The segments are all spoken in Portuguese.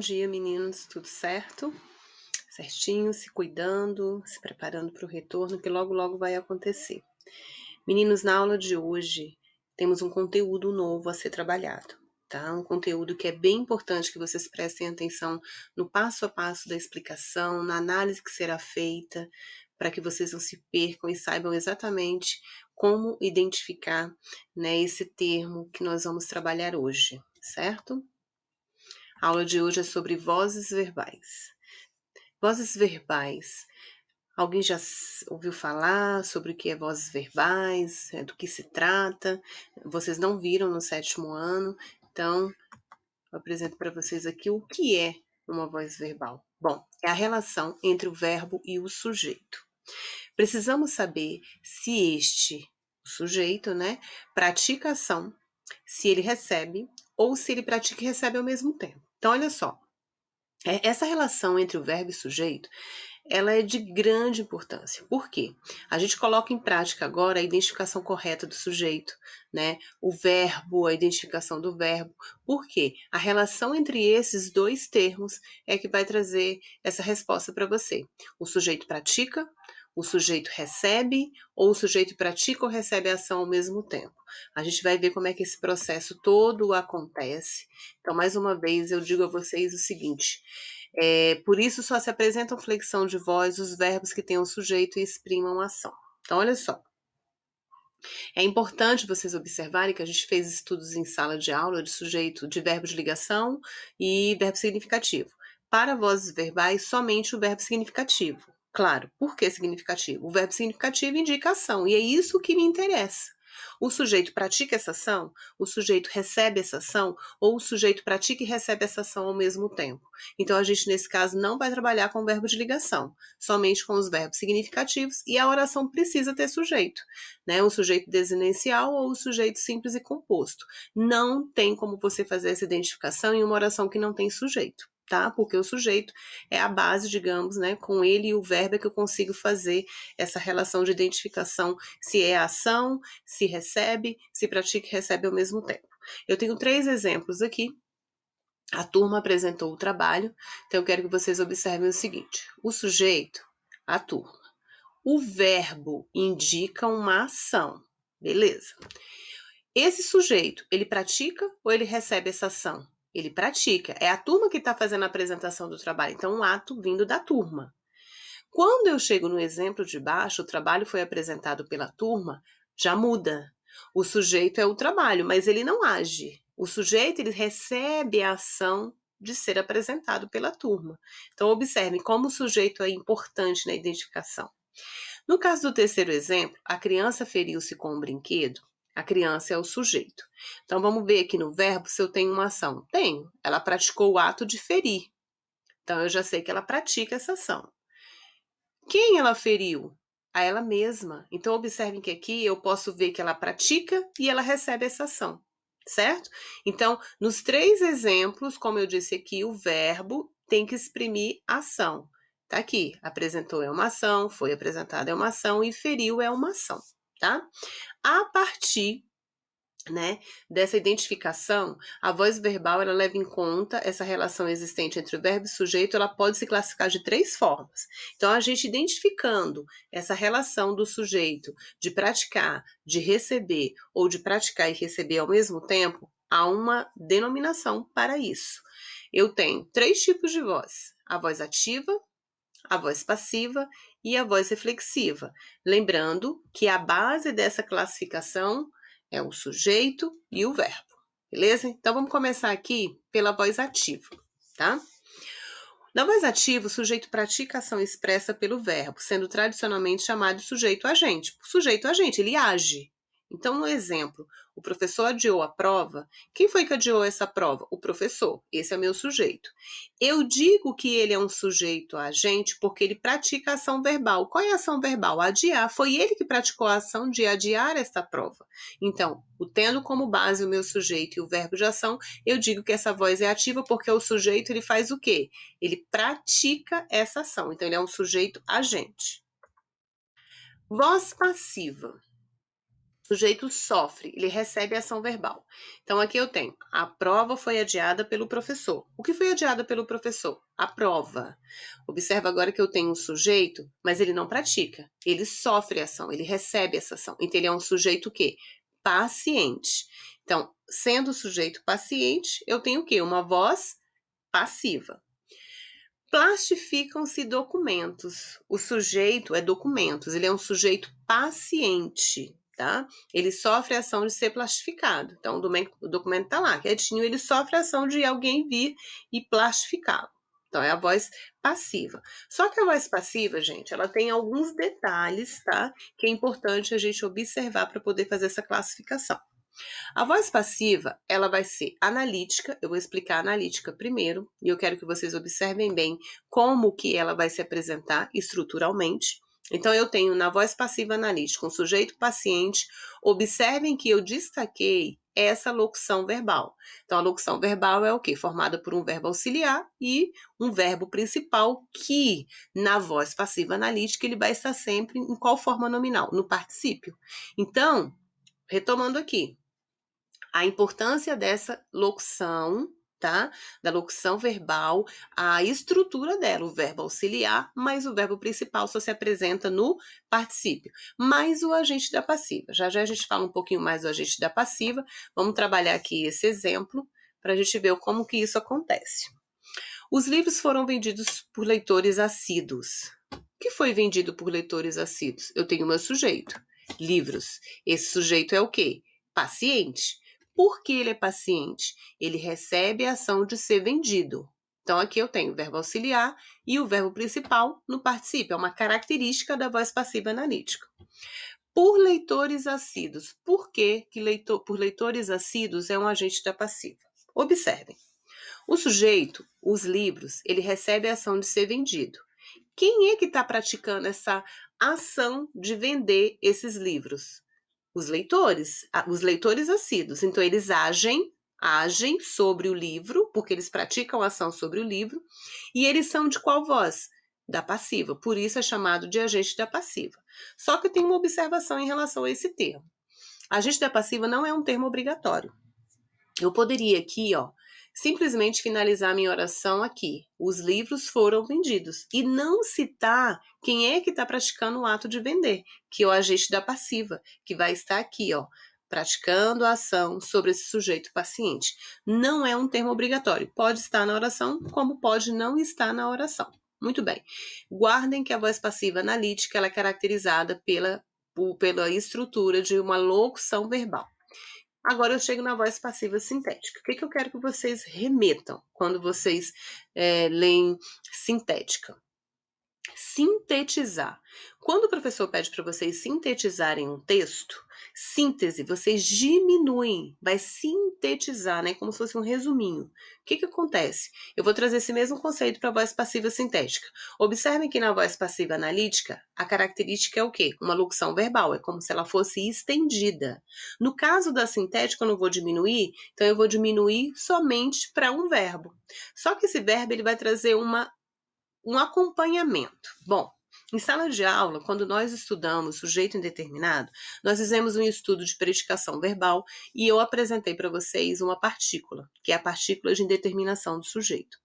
dia, meninos. Tudo certo? Certinho, se cuidando, se preparando para o retorno, que logo, logo vai acontecer. Meninos, na aula de hoje, temos um conteúdo novo a ser trabalhado, tá? Um conteúdo que é bem importante que vocês prestem atenção no passo a passo da explicação, na análise que será feita, para que vocês não se percam e saibam exatamente como identificar, né, esse termo que nós vamos trabalhar hoje, certo? A aula de hoje é sobre vozes verbais. Vozes verbais. Alguém já ouviu falar sobre o que é vozes verbais, do que se trata? Vocês não viram no 7º ano, então eu apresento para vocês aqui o que é uma voz verbal. Bom, é a relação entre o verbo e o sujeito. Precisamos saber se o sujeito, né, pratica a ação, se ele recebe ou se ele pratica e recebe ao mesmo tempo. Então, olha só. Essa relação entre o verbo e o sujeito, ela é de grande importância. Por quê? A gente coloca em prática agora a identificação correta do sujeito, né? O verbo, a identificação do verbo. Por quê? A relação entre esses dois termos é que vai trazer essa resposta para você. O sujeito pratica, o sujeito recebe, ou o sujeito pratica ou recebe a ação ao mesmo tempo. A gente vai ver como é que esse processo todo acontece. Então, mais uma vez, eu digo a vocês o seguinte: por isso só se apresentam flexão de voz os verbos que tenham sujeito e exprimam ação. Então, olha só. É importante vocês observarem que a gente fez estudos em sala de aula de sujeito, de verbo de ligação e verbo significativo. Para vozes verbais, somente o verbo significativo. Claro, por que significativo? O verbo significativo indica ação, e é isso que me interessa. O sujeito pratica essa ação, o sujeito recebe essa ação, ou o sujeito pratica e recebe essa ação ao mesmo tempo. Então, a gente, nesse caso, não vai trabalhar com o verbo de ligação, somente com os verbos significativos, e a oração precisa ter sujeito, né? O sujeito desinicial ou o sujeito simples e composto. Não tem como você fazer essa identificação em uma oração que não tem sujeito, tá? Porque o sujeito é a base, digamos, né? Com ele e o verbo é que eu consigo fazer essa relação de identificação, se é ação, se recebe, se pratica e recebe ao mesmo tempo. Eu tenho 3 exemplos aqui. A turma apresentou o trabalho, então eu quero que vocês observem o seguinte: o sujeito, a turma. O verbo indica uma ação, beleza? Esse sujeito, ele pratica ou ele recebe essa ação? Ele pratica. É a turma que está fazendo a apresentação do trabalho, então um ato vindo da turma. Quando eu chego no exemplo de baixo, o trabalho foi apresentado pela turma, já muda. O sujeito é o trabalho, mas ele não age. O sujeito, ele recebe a ação de ser apresentado pela turma. Então, observe como o sujeito é importante na identificação. No caso do terceiro exemplo, a criança feriu-se com um brinquedo. A criança é o sujeito. Então, vamos ver aqui no verbo se eu tenho uma ação. Tenho. Ela praticou o ato de ferir. Então, eu já sei que ela pratica essa ação. Quem ela feriu? A ela mesma. Então, observem que aqui eu posso ver que ela pratica e ela recebe essa ação, certo? Então, nos 3 exemplos, como eu disse aqui, o verbo tem que exprimir ação. Tá aqui, apresentou é uma ação, foi apresentada é uma ação e feriu é uma ação, tá? A partir, né, dessa identificação, a voz verbal ela leva em conta essa relação existente entre o verbo e o sujeito, ela pode se classificar de 3 formas. Então, a gente identificando essa relação do sujeito de praticar, de receber ou de praticar e receber ao mesmo tempo, há uma denominação para isso. Eu tenho 3 tipos de voz: a voz ativa, a voz passiva e a voz reflexiva. Lembrando que a base dessa classificação é o sujeito e o verbo, beleza? Então vamos começar aqui pela voz ativa, tá? Na voz ativa, o sujeito pratica a ação expressa pelo verbo, sendo tradicionalmente chamado de sujeito agente. O sujeito agente, ele age. Então, no exemplo, o professor adiou a prova. Quem foi que adiou essa prova? O professor. Esse é meu sujeito. Eu digo que ele é um sujeito agente porque ele pratica a ação verbal. Qual é a ação verbal? Adiar. Foi ele que praticou a ação de adiar esta prova. Então, tendo como base o meu sujeito e o verbo de ação, eu digo que essa voz é ativa porque o sujeito ele faz o quê? Ele pratica essa ação. Então, ele é um sujeito agente. Voz passiva. O sujeito sofre, ele recebe a ação verbal. Então aqui eu tenho, a prova foi adiada pelo professor. O que foi adiado pelo professor? A prova. Observa agora que eu tenho um sujeito, mas ele não pratica. Ele sofre a ação, ele recebe essa ação. Então ele é um sujeito o quê? Paciente. Então, sendo o sujeito paciente, eu tenho o quê? Uma voz passiva. Plastificam-se documentos. O sujeito é documentos, ele é um sujeito paciente, tá? Ele sofre a ação de ser plastificado. Então, o documento está lá, quietinho, ele sofre a ação de alguém vir e plastificá-lo. Então, é a voz passiva. Só que a voz passiva, gente, ela tem alguns detalhes, tá? Que é importante a gente observar para poder fazer essa classificação. A voz passiva, ela vai ser analítica, eu vou explicar a analítica primeiro, e eu quero que vocês observem bem como que ela vai se apresentar estruturalmente. Então, eu tenho na voz passiva analítica um sujeito paciente, observem que eu destaquei essa locução verbal. Então, a locução verbal é o quê? Formada por um verbo auxiliar e um verbo principal que, na voz passiva analítica, ele vai estar sempre em qual forma nominal? No particípio. Então, retomando aqui, a importância dessa locução, tá? Da locução verbal, a estrutura dela, o verbo auxiliar, mas o verbo principal só se apresenta no particípio, mais o agente da passiva. Já já a gente fala um pouquinho mais do agente da passiva. Vamos trabalhar aqui esse exemplo para a gente ver como que isso acontece. Os livros foram vendidos por leitores assíduos. O que foi vendido por leitores assíduos? Eu tenho meu sujeito, livros. Esse sujeito é o quê? Paciente. Por que ele é paciente? Ele recebe a ação de ser vendido. Então, aqui eu tenho o verbo auxiliar e o verbo principal no particípio. É uma característica da voz passiva analítica. Por leitores assíduos. Por que por leitores assíduos é um agente da passiva? Observem. O sujeito, os livros, ele recebe a ação de ser vendido. Quem é que está praticando essa ação de vender esses livros? Os leitores assíduos. Então, eles agem sobre o livro, porque eles praticam ação sobre o livro, e eles são de qual voz? Da passiva. Por isso é chamado de agente da passiva. Só que eu tenho uma observação em relação a esse termo. Agente da passiva não é um termo obrigatório. Eu poderia aqui, ó, simplesmente finalizar minha oração aqui. Os livros foram vendidos. E não citar quem é que está praticando o ato de vender, que é o agente da passiva, que vai estar aqui, ó, praticando a ação sobre esse sujeito paciente. Não é um termo obrigatório. Pode estar na oração, como pode não estar na oração. Muito bem. Guardem que a voz passiva analítica ela é caracterizada pela estrutura de uma locução verbal. Agora eu chego na voz passiva sintética. O que eu quero que vocês remetam quando vocês leem sintética? Sintetizar. Quando o professor pede para vocês sintetizarem um texto, síntese, vocês diminuem, vai sintetizar, né? Como se fosse um resuminho. O que acontece? Eu vou trazer esse mesmo conceito para a voz passiva sintética. Observem que na voz passiva analítica, a característica é o quê? Uma locução verbal, é como se ela fosse estendida. No caso da sintética, eu não vou diminuir, então eu vou diminuir somente para um verbo. Só que esse verbo ele vai trazer um acompanhamento. Bom, em sala de aula, quando nós estudamos sujeito indeterminado, nós fizemos um estudo de predicação verbal e eu apresentei para vocês uma partícula, que é a partícula de indeterminação do sujeito.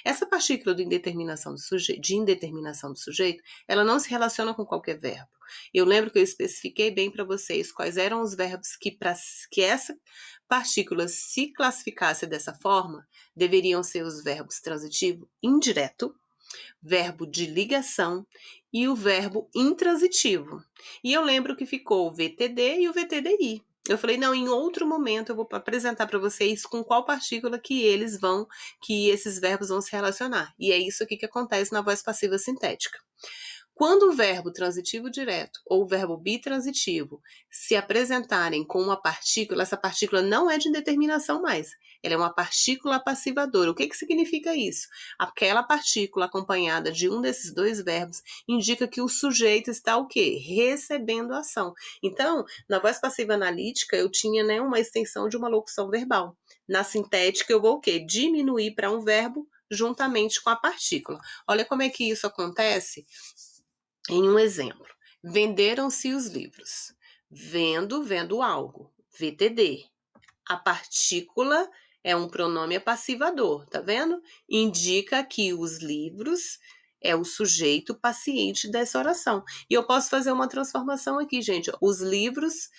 Essa partícula de indeterminação do sujeito, ela não se relaciona com qualquer verbo. Eu lembro que eu especifiquei bem para vocês quais eram os verbos que essa partícula se classificasse dessa forma, deveriam ser os verbos transitivo indireto, verbo de ligação e o verbo intransitivo. E eu lembro que ficou o VTD e o VTDI. Eu falei, não, em outro momento eu vou apresentar para vocês com qual partícula que esses verbos vão se relacionar. E é isso aqui que acontece na voz passiva sintética. Quando o verbo transitivo direto ou o verbo bitransitivo se apresentarem com uma partícula, essa partícula não é de indeterminação mais. Ela é uma partícula passivadora. O que significa isso? Aquela partícula acompanhada de um desses dois verbos indica que o sujeito está o quê? Recebendo a ação. Então, na voz passiva analítica, eu tinha, né, uma extensão de uma locução verbal. Na sintética, eu vou o quê? Diminuir para um verbo juntamente com a partícula. Olha como é que isso acontece em um exemplo. Venderam-se os livros. vendo algo, VTD. A partícula é um pronome passivador, tá vendo? Indica que os livros é o sujeito paciente dessa oração. E eu posso fazer uma transformação aqui, gente. Os livros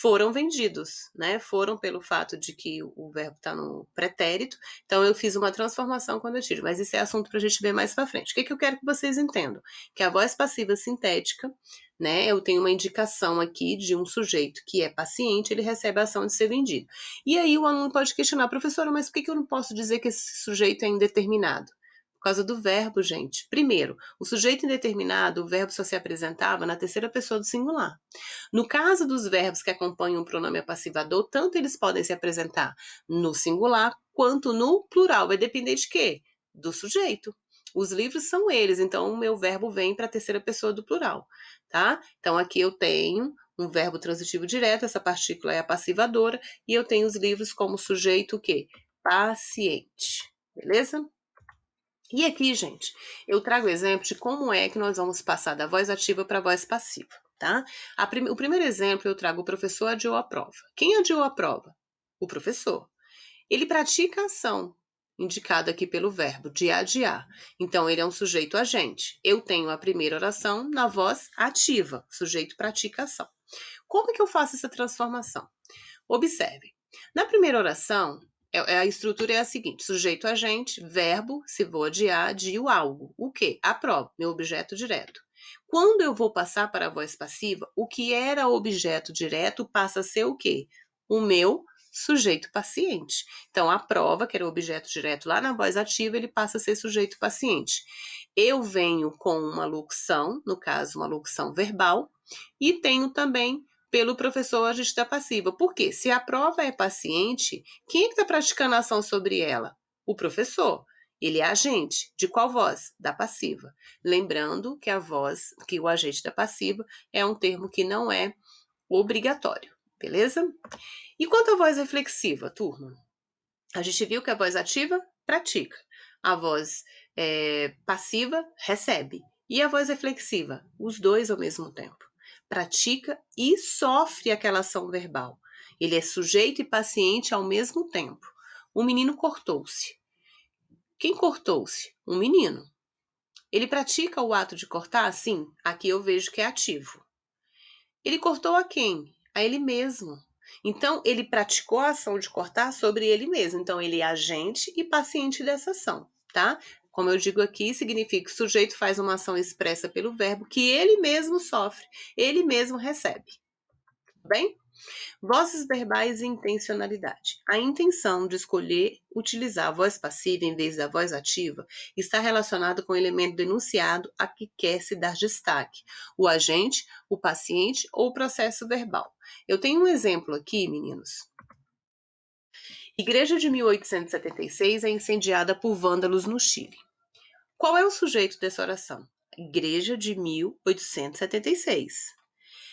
foram vendidos, né? Foram pelo fato de que o verbo está no pretérito. Então eu fiz uma transformação quando eu tiro. Mas isso é assunto para a gente ver mais para frente. O que eu quero que vocês entendam? Que a voz passiva sintética, né? Eu tenho uma indicação aqui de um sujeito que é paciente, ele recebe a ação de ser vendido. E aí o aluno pode questionar, professora, mas por que eu não posso dizer que esse sujeito é indeterminado? Por causa do verbo, gente. Primeiro, o sujeito indeterminado, o verbo só se apresentava na terceira pessoa do singular. No caso dos verbos que acompanham o pronome passivador, tanto eles podem se apresentar no singular quanto no plural. Vai depender de quê? Do sujeito. Os livros são eles, então o meu verbo vem para a terceira pessoa do plural, tá? Então aqui eu tenho um verbo transitivo direto, essa partícula é a passivadora, e eu tenho os livros como sujeito o quê? Paciente, beleza? E aqui, gente, eu trago exemplo de como é que nós vamos passar da voz ativa para a voz passiva, tá? O primeiro exemplo eu trago: o professor adiou a prova. Quem adiou a prova? O professor. Ele pratica a ação indicada aqui pelo verbo de adiar. Então, ele é um sujeito agente. Eu tenho a primeira oração na voz ativa. O sujeito pratica a ação. Como é que eu faço essa transformação? Observe. Na primeira oração, a estrutura é a seguinte: sujeito agente, verbo, se vou adiar, adio algo. O quê? A prova, meu objeto direto. Quando eu vou passar para a voz passiva, o que era objeto direto passa a ser o quê? O meu sujeito paciente. Então, a prova, que era o objeto direto lá na voz ativa, ele passa a ser sujeito paciente. Eu venho com uma locução, no caso, uma locução verbal, e tenho também pelo professor agente passiva. Por quê? Se a prova é paciente, quem é que está praticando a ação sobre ela? O professor. Ele é agente. De qual voz? Da passiva. Lembrando que a voz, que o agente da passiva é um termo que não é obrigatório, beleza? E quanto à voz reflexiva, turma? A gente viu que a voz ativa pratica, a voz passiva recebe, e a voz reflexiva, os dois ao mesmo tempo. Pratica e sofre aquela ação verbal. Ele é sujeito e paciente ao mesmo tempo. O menino cortou-se. Quem cortou-se? Um menino. Ele pratica o ato de cortar? Sim, aqui eu vejo que é ativo. Ele cortou a quem? A ele mesmo. Então, ele praticou a ação de cortar sobre ele mesmo. Então, ele é agente e paciente dessa ação, tá? Como eu digo aqui, significa que o sujeito faz uma ação expressa pelo verbo que ele mesmo sofre, ele mesmo recebe. Bem? Vozes verbais e intencionalidade. A intenção de escolher utilizar a voz passiva em vez da voz ativa está relacionada com o elemento do enunciado a que quer se dar destaque, o agente, o paciente ou o processo verbal. Eu tenho um exemplo aqui, meninos. Igreja de 1876 é incendiada por vândalos no Chile. Qual é o sujeito dessa oração? Igreja de 1876.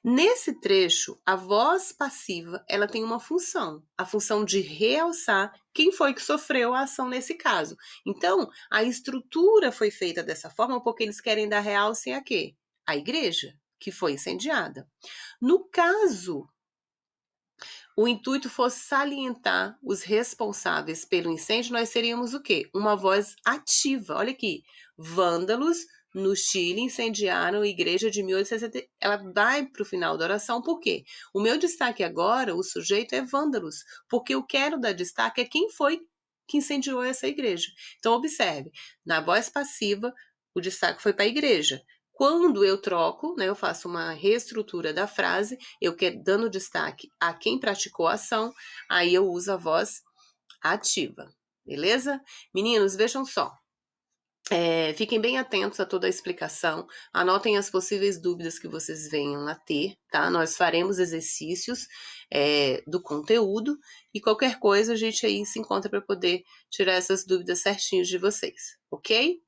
Nesse trecho, a voz passiva, ela tem uma função, a função de realçar quem foi que sofreu a ação nesse caso. Então, a estrutura foi feita dessa forma porque eles querem dar realce a quê? A igreja, que foi incendiada. No caso, o intuito fosse salientar os responsáveis pelo incêndio, nós teríamos o quê? Uma voz ativa. Olha aqui, vândalos no Chile incendiaram a igreja de 1860. Ela vai para o final da oração, por quê? O meu destaque agora, o sujeito é vândalos, porque eu quero dar destaque a quem foi que incendiou essa igreja. Então, observe, na voz passiva, o destaque foi para a igreja. Quando eu troco, né, eu faço uma reestrutura da frase, eu quero dando destaque a quem praticou a ação, aí eu uso a voz ativa, beleza? Meninos, vejam só. Fiquem bem atentos a toda a explicação, anotem as possíveis dúvidas que vocês venham a ter, tá? Nós faremos exercícios do conteúdo e qualquer coisa a gente aí se encontra para poder tirar essas dúvidas certinhos de vocês, ok?